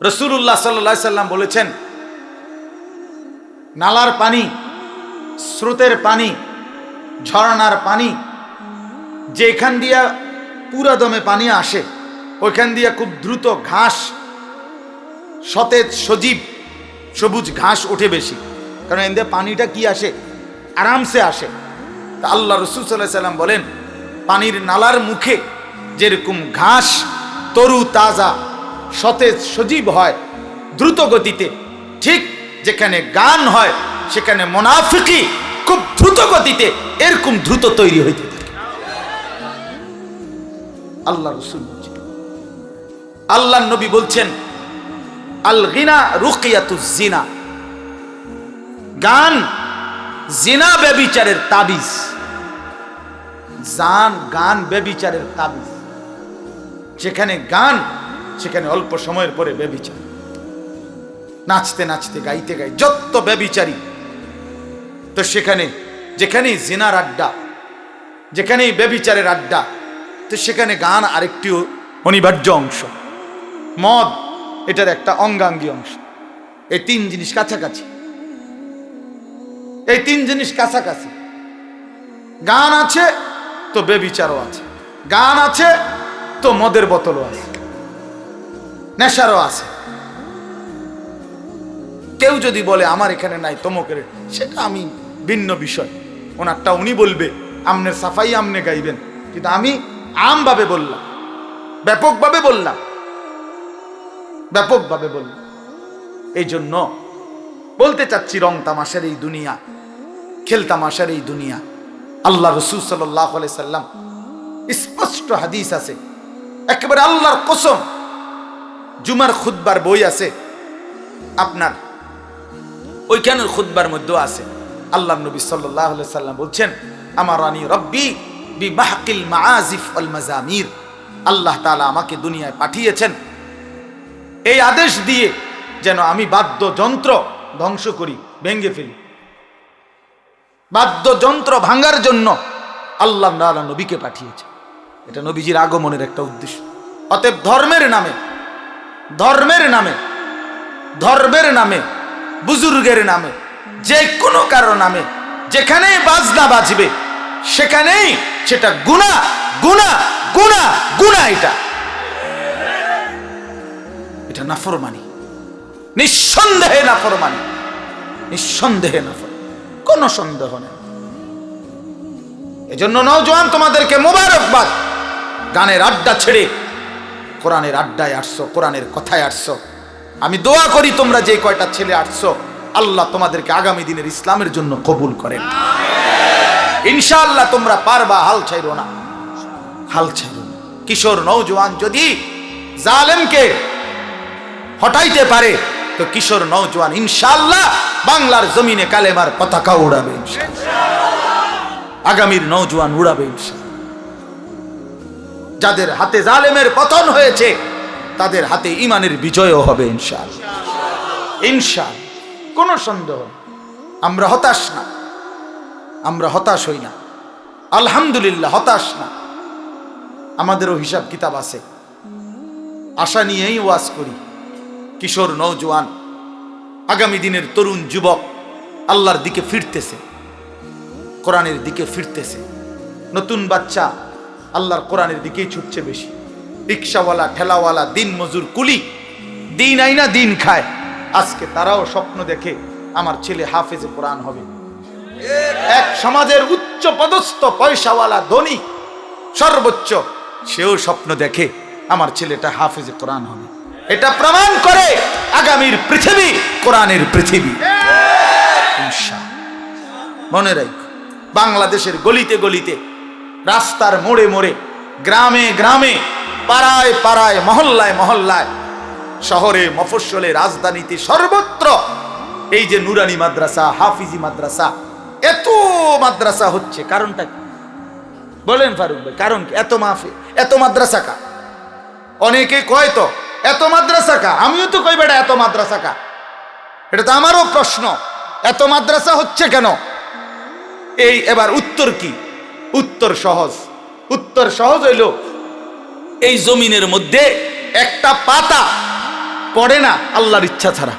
রাসূলুল্লাহ সাল্লাল্লাহু আলাইহি সাল্লাম বলেছেন, নালার পানি, স্রোতের পানি, ঝর্ণার পানি, যেখান দিয়া পুরা দমে পানি আসে ওইখান দিয়া খুব দ্রুত ঘাস, সতেজ সজীব সবুজ ঘাস ওঠে বেশি, কারণ এদের পানিটা কি আসে, আরামসে আসে। তা আল্লাহ রাসূল সাল্লাল্লাহু আলাইহি সাল্লাম বলেন, পানির নালার মুখে যেরকম ঘাস তরু তাজা সতেজ সজীব হয় দ্রুত গতিতে, ঠিক যেখানে গান হয় সেখানে মুনাফিকি খুব দ্রুত গতিতে এরকম দ্রুত তৈরি হইতে থাকে। আল্লাহ রাসূল বলছেন, আল্লাহর নবী বলছেন, আল গিনা রুকিয়াতুজ জিনা, গান জিনা ব্যভিচারের তাবিজ। গান ব্যভিচারের তাবিজ। যেখানে গান সেখানে অল্প সময়ের পরে ব্যভিচার, নাচতে নাচতে গাইতে গাই যত ব্যভিচারী, তো সেখানে যেখানেই জিনার আড্ডা, যেখানেই ব্যভিচারের আড্ডা, তো সেখানে গান আরেকটি অনিবার্য অংশ, মদ এটার একটা অঙ্গাঙ্গী অংশ। এই তিন জিনিস কাছাকাছি, এই তিন জিনিস কাছাকাছি। গান আছে তো ব্যভিচারও আছে, গান আছে তো মদের বোতলও আছে, নেশারও আছে। কেউ যদি বলে আমার এখানে নাই তমকের, সেটা আমি ভিন্ন বিষয়, ওনারটা উনি বলবে, আমনের সাফাই আমনে গাইবেন, কিন্তু আমি আমভাবে বললাম, ব্যাপকভাবে বললাম, ব্যাপকভাবে বললাম। এই জন্য বলতে চাচ্ছি, রং তামাশার এই দুনিয়া, খেল তামাশার এই দুনিয়া। আল্লাহ রাসূল সাল্লাল্লাহু আলাইহি সাল্লাম স্পষ্ট হাদিস আছে, একেবারে আল্লাহর কসম, জুমার খুতবার বই আছে আপনার, ওইখানের খুতবার মধ্যে আছে, আল্লাহ নবী সাল্লাল্লাহু আলাইহি সাল্লাম বলছেন, আমারানি রব্বি বিমাহকিল মাআজিফ ওয়াল মাজামির, আল্লাহ তাআলা আমাকে দুনিয়ায় পাঠিয়েছেন এই আদেশ দিয়ে যেন আমি বাদ্যযন্ত্র ধ্বংস করি, ভেঙে ফেলি। বাদ্যযন্ত্র ভাঙার জন্য আল্লাহ তাআলা নবীকে পাঠিয়েছে। এটা নবীজির আগমনের একটা উদ্দেশ্য। অতএব ধর্মের নামে, ধর্মের নামে, ধর্মের নামে, বুজুর্গের নামে, যে কোনো কারো নামে যেখানেই বাজনা বাজবে সেখানেই সেটা গুনাহ, গুনাহ, গুনাহ, গুনাহ। এটা নাফরমানি, নিঃসন্দেহে নাফরমানি, নিঃসন্দেহে নাফরমানি, কোনো সন্দেহ নেই। এজন্য নওজোয়ান তোমাদেরকে মোবারকবাদ, গানের আড্ডা ছেড়ে কোরআনের আড্ডায় আসছো, কোরআনের কথায় আসছো। আমি দোয়া করি তোমরা যে কয়টা ছেলে আসছো, আল্লাহ তোমাদেরকে আগামী দিনের ইসলামের জন্য কবুল করেন ইনশাআল্লাহ। তোমরা পারবা, হাল ছাইরো না, হাল ছাইরো না। কিশোর নওজোয়ান যদি জালেমকে হটাইতে পারে তো কিশোর নওজোয়ান ইনশাআল্লাহ বাংলার জমিনে কালেমার পতাকা উড়াবে ইনশাআল্লাহ। আগামীর নওজোয়ান উড়াবে ইনশাআল্লাহ। যাদের হাতে জালেমের পতন হয়েছে তাদের হাতে ঈমানের বিজয়ও হবে ইনশাআল্লাহ, ইনশাআল্লাহ, কোনো সন্দেহ নেই। আমরা হতাশ না, আমরা হতাশ হই না, আলহামদুলিল্লাহ হতাশ না। আমাদেরও হিসাব কিতাব আছে, আশা নিয়েই ওয়াজ করি। কিশোর নওজোয়ান, আগামী দিনের তরুণ যুবক আল্লাহর দিকে ফিরতেছে, কোরআনের দিকে ফিরতেছে। নতুন বাচ্চা আল্লাহর কোরআনের দিকেই ছুটছে বেশি। রিক্সাওয়ালা, ঠেলাওয়ালা, দিন মজুর, কুলি, দিন আইনা দিন খায়, আজকে তারাও স্বপ্ন দেখে আমার ছেলে হাফেজে কোরআন হবে। এক সমাজের উচ্চ পদস্থ পয়সাওয়ালা ধনী সর্বোচ্চ, সেও স্বপ্ন দেখে আমার ছেলেটা হাফেজে কোরআন হবে। এটা প্রমাণ করে আগামীর পৃথিবী কোরআনের পৃথিবী ইনশাআল্লাহ। মনে রাখ, বাংলাদেশের গলিতে গলিতে, রাস্তার মোড়ে মোড়ে, গ্রামে গ্রামে, পাড়ায় পাড়ায়, মহল্লায় মহল্লায়, শহরে মফস্বলে, রাজধানীতে, সর্বত্র এই যে নুরানি মাদ্রাসা, হাফিজি মাদ্রাসা, এত মাদ্রাসা হচ্ছে, কারণটা কি বলেন ফারুক ভাই? কারণ কি? এত মাফি, এত মাদ্রাসা কা? অনেকে কয় তো এত মাদ্রাসা কা, আমিও তো কই বেটা এত মাদ্রাসা কা। এটা তো আমারও প্রশ্ন, এত মাদ্রাসা হচ্ছে কেন? এই এবার উত্তর কি? উত্তর সহজ, উত্তর সহজ হইল, এই জমিনের মধ্যে একটা পাতা পড়ে না আল্লাহর ইচ্ছা ছাড়া।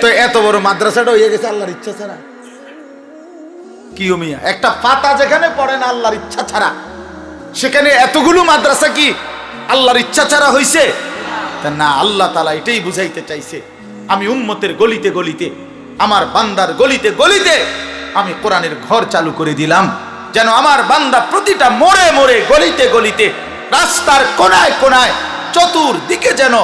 তো এত বড় মাদ্রাসাটা হয়ে গেছে আল্লাহর ইচ্ছা ছাড়া। কি মিয়া, একটা পাতা যেখানে পড়ে না আল্লাহর ইচ্ছা ছাড়া, সেখানে এতগুলো মাদ্রাসা কি আল্লাহর ইচ্ছা ছাড়া হইছে? তা না, আল্লাহ তাআলা এটাই বুঝাইতে চাইছে, আমি উম্মতের গলিতে গলিতে, আমার বান্দার গলিতে গলিতে আমি কোরআনের ঘর চালু করে দিলাম, যেন আমার বান্দা প্রতিটা মোড়ে মোড়ে, গলিতে গলিতে, রাস্তার কোনায় কোনায়, চতুর্দিকে যেন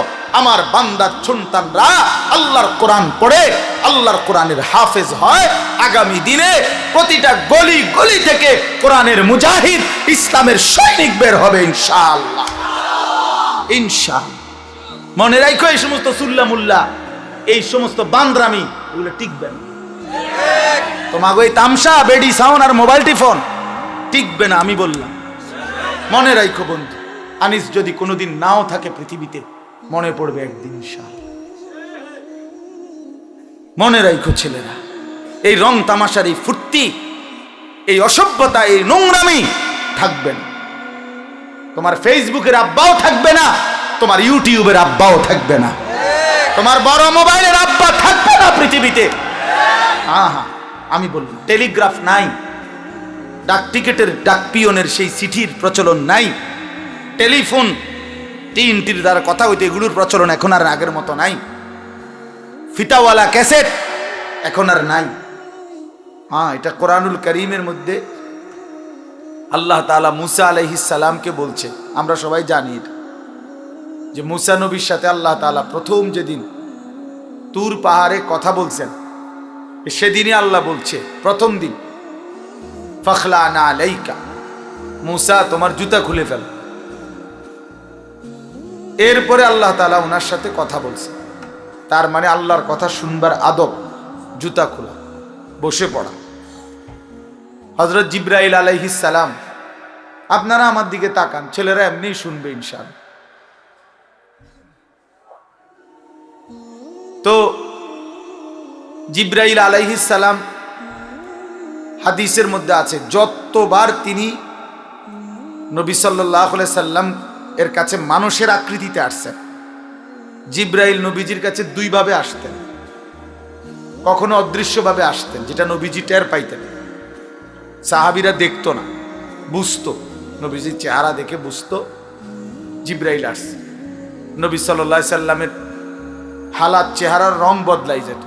আমার বান্দার সন্তানরা আল্লাহর কোরআন পড়ে আল্লাহর কোরআনের হাফেজ হয়। আগামী দিনে প্রতিটা গলি গলি থেকে কোরআনের মুজাহিদ, ইসলামের সৈনিক বের হবে ইনশাআল্লাহ, ইনশাআল্লাহ। মনে রাখো, এই সমস্ত সুল্লা মুল্লা, এই সমস্ত বান্দরামি, এগুলো টিকবে না। তোমাকে ওই তামসা, বেডি সাউন্ড আর মোবাইল টিফোন টিকবে না, আমি বললাম। মনে রাখো বন্ধু, আনিস যদি কোনোদিন নাও থাকে পৃথিবীতে, মনে পড়বে একদিন ইনশাআল্লাহ। মনে রাখো ছেলেরা, এই রং তামাশার, এই ফুর্তি, এই অসভ্যতা, এই নোংরামি থাকবে না। তোমার ফেসবুকের আব্বাও থাকবে না, তোমার ইউটিউবের আব্বাও থাকবে না, তোমার বড় মোবাইলের আব্বা থাকবে না পৃথিবীতে। হ্যাঁ, আমি বললাম, টেলিগ্রাফ নাই, ডাক টিকেটের, ডাক পিয়নের সেই চিঠির প্রচলন নাই, টেলিফোন টিনটির দ্বারা কথা হইতে, এগুলোর প্রচলন এখন আর আগের মতো নাই, ফিতাওয়ালা ক্যাসেট এখন আর নাই। হ্যাঁ, এটা কোরআনুল কারীমের মধ্যে আল্লাহ তাআলা মুসা আলাইহিস সালামকে বলছে, আমরা সবাই জানি এটা, যে মুসা নবীর সাথে আল্লাহ তাআলা প্রথম যেদিন তুর পাহাড়ে কথা বলছেন, সেদিনই আল্লাহ বলছে, প্রথম দিন, ফাখলানা আলাইকা, মুসা তোমার জুতা খুলে ফেল। এরপরে আল্লাহ তাআলা ওনার সাথে কথা বলছে, তার মানে আল্লাহর কথা শুনবার আদব, জুতা খোলা, বসে পড়া। হযরত জিবরাইল আলাইহিস সালাম, আপনারা আমার দিকে তাকান, ছেলেরা এমনিই শুনবে ইনশাআল্লাহ। তো জিবরাইল আলাইহিস সালাম, হাদিসের মধ্যে আছে, যতবার তিনি নবী সাল্লাল্লাহু আলাইহি সাল্লাম এর কাছে মানুষের আকৃতিতে আসছেন, জিবরাইল নবীজির কাছে দুইভাবে আসতেন। কখনো অদৃশ্যভাবে আসতেন, যেটা নবীজি টের পাইতেন, সাহাবীরা দেখতো না, বুঝতো, নবীজির চেহারা দেখে বুঝতো জিবরাইল আসছে। নবী সাল্লাল্লাহু আলাইহি সাল্লামের হালাত, চেহারার রং বদলাই যেত,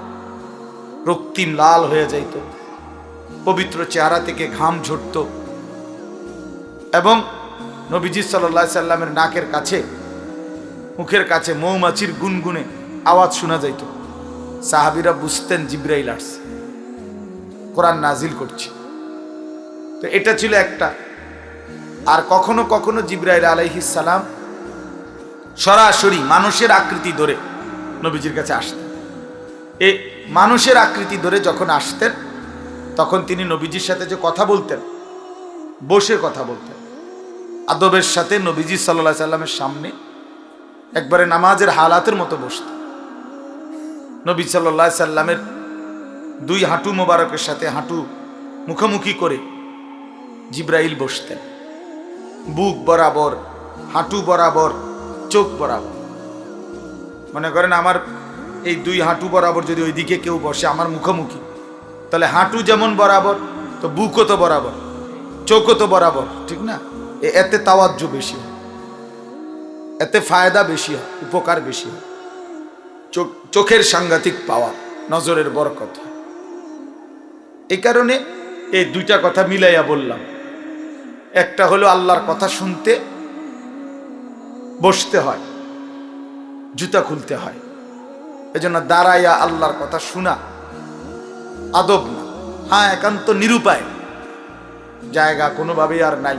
রক্তিম লাল হয়ে যাইত, পবিত্র চেহারা থেকে ঘাম ঝরত, এবং নবীজি সাল্লাল্লাহু আলাইহি সাল্লামের নাকের কাছে, মুখের কাছে মৌমাছির গুনগুনে আওয়াজ শোনা যাইত। সাহাবীরা বুঝতেন জিবরাইল আসছে, কোরআন নাজিল করছে। তো এটা ছিল একটা। আর কখনো কখনো জিবরাইল আলাইহিস সালাম সরাসরি মানুষের আকৃতি ধরে নবীজির কাছে আসতেন। এই মানুষের আকৃতি ধরে যখন আসতেন, তখন তিনি নবীজির সাথে যে কথা বলতেন, বসে কথা বলতেন আদবের সাথে। নবীজি সাল্লাল্লাহু আলাইহি সাল্লামের সামনে একবারে নামাজের হালাতের মতো বসতেন। নবী সাল্লাল্লাহু আলাইহি সাল্লামের দুই হাঁটু মোবারকের সাথে হাঁটু মুখোমুখি করে জিবরাইল বসতেন, বুক বরাবর, হাঁটু বরাবর, চোখ বরাবর। মনে করেন আমার এই দুই হাঁটু বরাবর যদি ওইদিকে কেউ বসে আমার মুখোমুখি, তাহলে হাঁটু যেমন বরাবর, তো বুকও তো বরাবর, চোখও তো বরাবর, ঠিক না? এতে তাওয়াজ্জু বেশি হয়, এতে ফায়দা বেশি হয়, উপকার বেশি হয়, চোখের সাংঘাতিক পাওয়ার, নজরের বরকত হয়। এই কারণে এই দুইটা কথা মিলাইয়া বললাম। একটা হলো আল্লাহর কথা শুনতে বসতে হয়, জুতা খুলতে হয়। এজন্য দাঁড়াইয়া আল্লাহর কথা শোনা আদব না। হ্যাঁ, একান্ত নিরুপায়, জায়গা কোনোভাবেই আর নাই,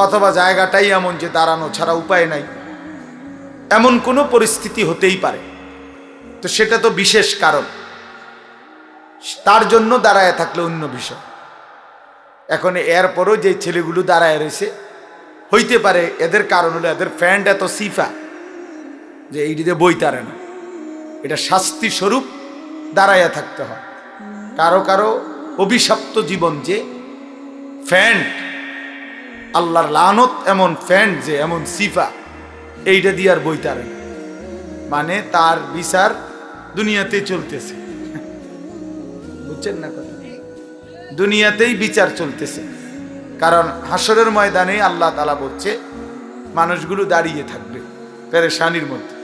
অথবা জায়গাটাই এমন যে দাঁড়ানো ছাড়া উপায় নাই, এমন কোনো পরিস্থিতি হতেই পারে। তো সেটা তো বিশেষ কারণ, তার জন্য দাঁড়ায় থাকলে অন্য বিষয়। এখন এরপরও যে ছেলেগুলো দাঁড়ায় রয়েছে, হইতে পারে এদের কারণ হলো এদের ফ্যান্ড এত সিফা যে এইটিতে বইতারে না, এটা শাস্তি স্বরূপ দাঁড়াইয়া থাকতে হয়। কারো কারো অভিশপ্ত জীবন যে ফ্যান্ড, আল্লাহর লানত এমন ফ্যান্ড যে এমন সিফা, এইটা দিয়ে আর বইতারে না। মানে তার বিচার দুনিয়াতে চলতেছে, বুঝছেন না কথা? দুনিয়াতেই বিচার চলতেছে। কারণ হাসরের ময়দানে আল্লাহ তাআলা বলছে মানুষগুলো দাঁড়িয়ে থাকবে পেরেশানির মধ্যে।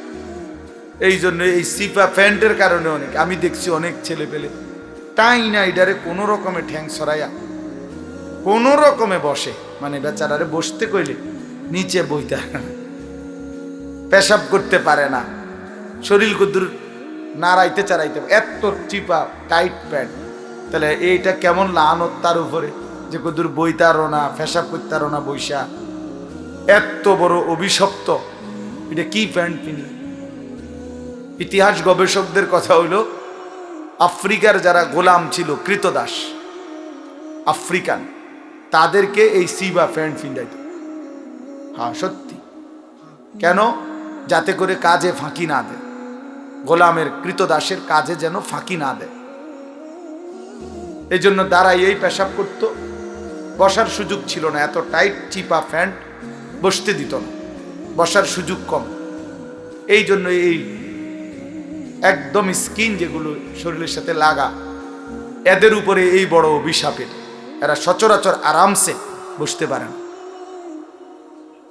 এই জন্য এই সিপা প্যান্টের কারণে অনেক, আমি দেখছি অনেক ছেলে পেলে টাই না এটারে কোনো রকমে ঠ্যাং সরাইয়া কোনো রকমে বসে, মানে বেচারারে বসতে কইলে নিচে বইতে পারে না, পেশাব করতে পারে না, শরীর কুদ্দুর নাড়াইতে চাড়াইতে, এত চিপা টাইট প্যান্ট। তাহলে এইটা কেমন লানত তার উপরে যে কুদ্দুর বইতারও না, পেশাব করতারও না বৈশা, এত বড় অভিশপ্ত, এটা কি প্যান্ট কিনলে? ইতিহাস গবেষকদের কথা হইল আফ্রিকার যারা গোলাম ছিল, কৃতদাস আফ্রিকান, তাদেরকে এই সিবা প্যান্ট ফিন্দাইত। হ্যাঁ সত্যি। কেন? যাতে করে কাজে ফাঁকি না দেয়, গোলামের কৃতদাসের কাজে যেন ফাঁকি না দেয়। এই জন্য দাঁড়াই এই পেশাব করত, বসার সুযোগ ছিল না, এত টাইট চিপা প্যান্ট বসতে দিত না, বসার সুযোগ কম। এই জন্য এই একদম স্কিন যেগুলো শরীরের সাথে লাগা, এদের উপরে এই বড় অভিশাপের, এরা সচরাচর আরামসে বসতে পারে না,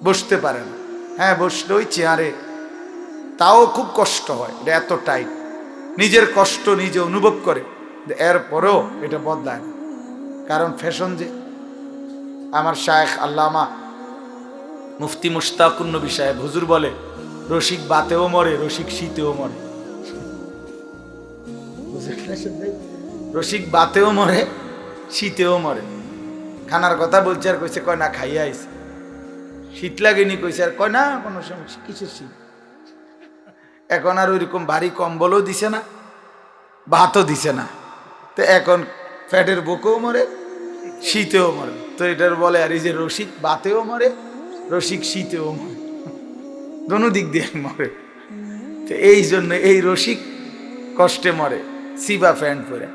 বসতে পারে না। হ্যাঁ বসলে ওই চেয়ারে, তাও খুব কষ্ট হয়, এটা এত টাইট। নিজের কষ্ট নিজে অনুভব করে, এরপরেও এটা বদলায় না, কারণ ফ্যাশন যে। আমার শায়েখ আল্লামা মুফতি মুশতাকুন নবী সাহেব হুজুর বলে, রসিক বাতেও মরে, রসিক শীতেও মরে। রসিক বাতেও মরে, শীতেও মরে। খানার কথা বলছে আর কইছে, কয় না খাইয়া আইছে। শীত লাগেনি কইছে, আর কয় না কোনো সমস্যা, কিসের শীত। এখন আর ওইরকম ভারী কম্বলও দিছে না, ভাতও দিছে না, তো এখন ফ্যাটের বুকেও মরে, শীতেও মরে। তো এটার বলে আর এই যে রসিক বাতেও মরে, রসিক শীতেও মরে, দোনো দিক দিয়ে মরে। তো এই জন্য এই রসিক কষ্টে মরে সিবা প্যান্ট পরে,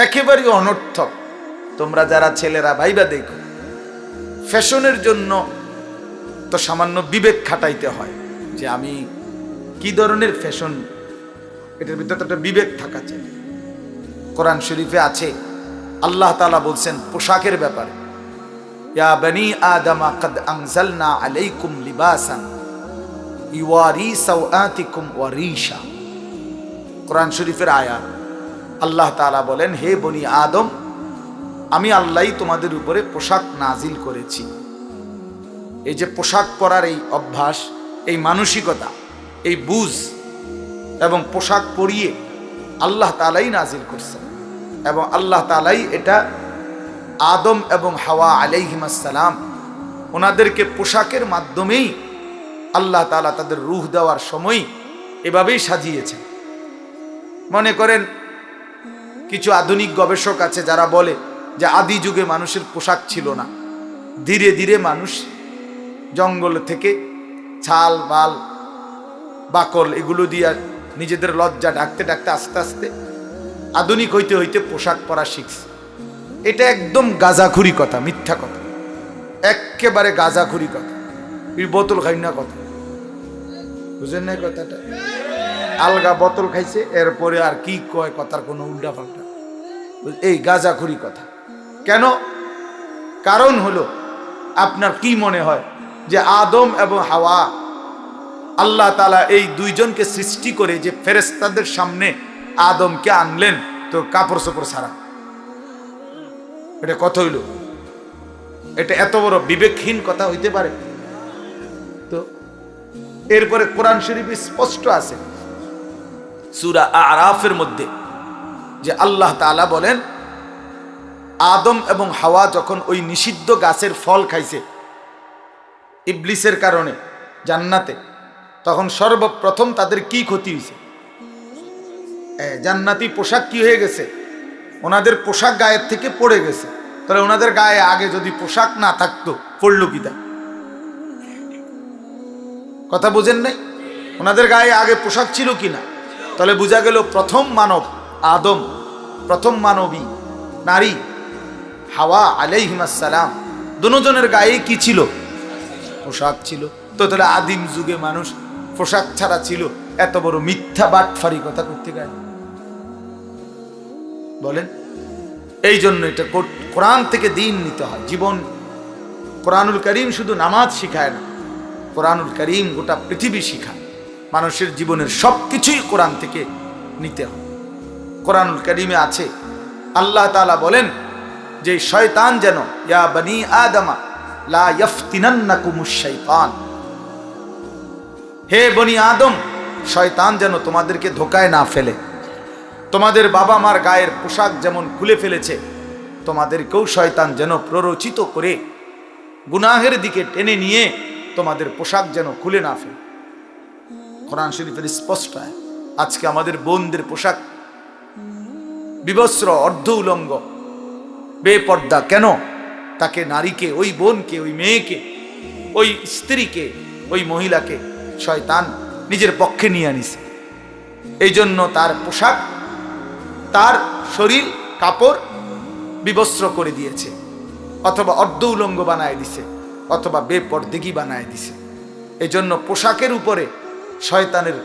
একেবারেই অনর্থক। তোমরা যারা ছেলেরা ভাইবা দেখো, ফ্যাশনের জন্য তো সামান্য বিবেক খাটাইতে হয় যে আমি কি ধরনের ফ্যাশন, এটার ভিতরে একটা বিবেক থাকা চাই। কোরআন শরীফে আছে আল্লাহ তাআলা বলছেন পোশাকের ব্যাপারে, ইয়া বনি আদম قد انزلنا عليكم لباسا يواري سوآتكم وريشا। কোরআন শরীফের আয়াত। আল্লাহ তাআলা বলেন, হে বনি আদম, আমি আল্লাহই তোমাদের উপরে পোশাক নাজিল করেছি। এই যে পোশাক পরার এই অভ্যাস, এই মানসিকতা, এই বুঝ এবং পোশাক পরিয়ে আল্লাহ তাআলাই নাজিল করছেন, এবং আল্লাহ তাআলাই এটা আদম এবং হাওয়া আলাইহিমাস সালাম ওনাদেরকে পোশাকের মাধ্যমেই আল্লাহ তাআলা তাদের রূহ দেওয়ার সময় এভাবেই সাজিয়েছেন। মনে করেন কিছু আধুনিক গবেষক আছে যারা বলে যে আদি যুগে মানুষের পোশাক ছিল না, ধীরে ধীরে মানুষ জঙ্গল থেকে ছাল বাল বাকল এগুলো দিয়ে নিজেদের লজ্জা ঢাকতে ঢাকতে আস্তে আস্তে আধুনিক হইতে হইতে পোশাক পরা শিখছে। এটা একদম গাঁজাখুরি কথা, মিথ্যা কথা, একেবারে গাঁজাখুরি কথা, বোতল খাই না কথা, বুঝেন না কথাটা? আলগা বোতল খাইছে, এরপরে আর কি কয় কথার কোনো উল্টা পাল্টা, এই গাঁজাখুরি কথা। কেন? কারণ হলো, আপনার কি মনে হয় যে আদম এবং হাওয়া আল্লাহ তাআলা এই দুইজনকে সৃষ্টি করে যে ফেরেশতাদের সামনে আদমকে আনলেন তো কাপড় চোপড় ছাড়া? এটা কথা হইল? এটা এত বড় বিবেকহীন কথা হইতে পারে? তো এরপরে কোরআন শরীফে স্পষ্ট আছে সূরা আরাফের মধ্যে যে আল্লাহ তাআলা বলেন, আদম এবং হাওয়া যখন ওই নিষিদ্ধ গাছের ফল খাইছে ইবলিসের কারণে জান্নাতে, তখন সর্বপ্রথম তাদের কি ক্ষতি হয়েছে? জান্নাতি পোশাক কি হয়ে গেছে? ওনাদের পোশাক গায়ের থেকে পড়ে গেছে। তাহলে ওনাদের গায়ে আগে যদি পোশাক না থাকতো, পড়লো কি তা? কথা বোঝেন নাই? ওনাদের গায়ে আগে পোশাক ছিল কিনা? তাহলে বোঝা গেল প্রথম মানব আদম, প্রথম মানবী নারী হাওয়া আলাইহিমাস সালাম, দুজনের গায়ে কি ছিল? পোশাক ছিল। তো তাহলে আদিম যুগে মানুষ পোশাক ছাড়া ছিল, এত বড় মিথ্যা বাটফারি কথা করতে গেল? বলেন। এই জন্য এটা কোরআন থেকে দিন নিতে হয়। জীবন, কোরআনুল কারীম শুধু নামাজ শিখায় না, কোরআনুল কারীম গোটা পৃথিবী শিখায়। মানুষের জীবনের সবকিছুই কোরআন থেকে নিতে হয়। কোরআনুল কারীমে আছে, আল্লাহ তাআলা বলেন যে শয়তান যেন, ইয়া বনি আদমা লা ইফতিনান্নাকুমুশ শাইতান, হে বনি আদম, শয়তান যেন তোমাদেরকে ধোকায় না ফেলে। তোমাদের বাবা মার গায়ের পোশাক যেমন খুলে ফেলেছে, তোমাদেরকেও শয়তান যেন প্ররোচিত করে গুনাহের দিকে টেনে নিয়ে তোমাদের পোশাক যেন খুলে না ফেলে। কোরআন শরীফের স্পষ্ট। আজকে আমাদের বোনদের পোশাক বিবস্ত্র, অর্ধ উলঙ্গ, বেপর্দা। কেন? তাকে, নারীকে, ওই বোনকে, ওই মেয়েকে, ওই স্ত্রীকে, ওই মহিলাকে শয়তান নিজের পক্ষে নিয়ে আনিছে। এই জন্য তার পোশাক, তার শরীর কাপড় বিবস্ত্র করে দিয়েছে, অথবা অর্ধ উলঙ্গ বানায় দিছে, অথবা বেপরদেগি বানায় দিছে। এই জন্য পোশাকের উপরে শয়তানের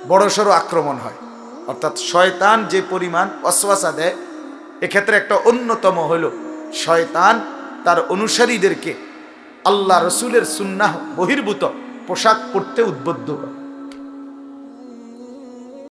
বড়সড় আক্রমণ হয়। অর্থাৎ শয়তান যে পরিমাণ ওয়াসওয়াসা দেয়, এক্ষেত্রে একটা অন্যতম হলো শয়তান তার অনুসারীদেরকে আল্লাহ রসুলের সুন্নাহ বহির্ভূত পোশাক পরতে উদ্বুদ্ধ করে।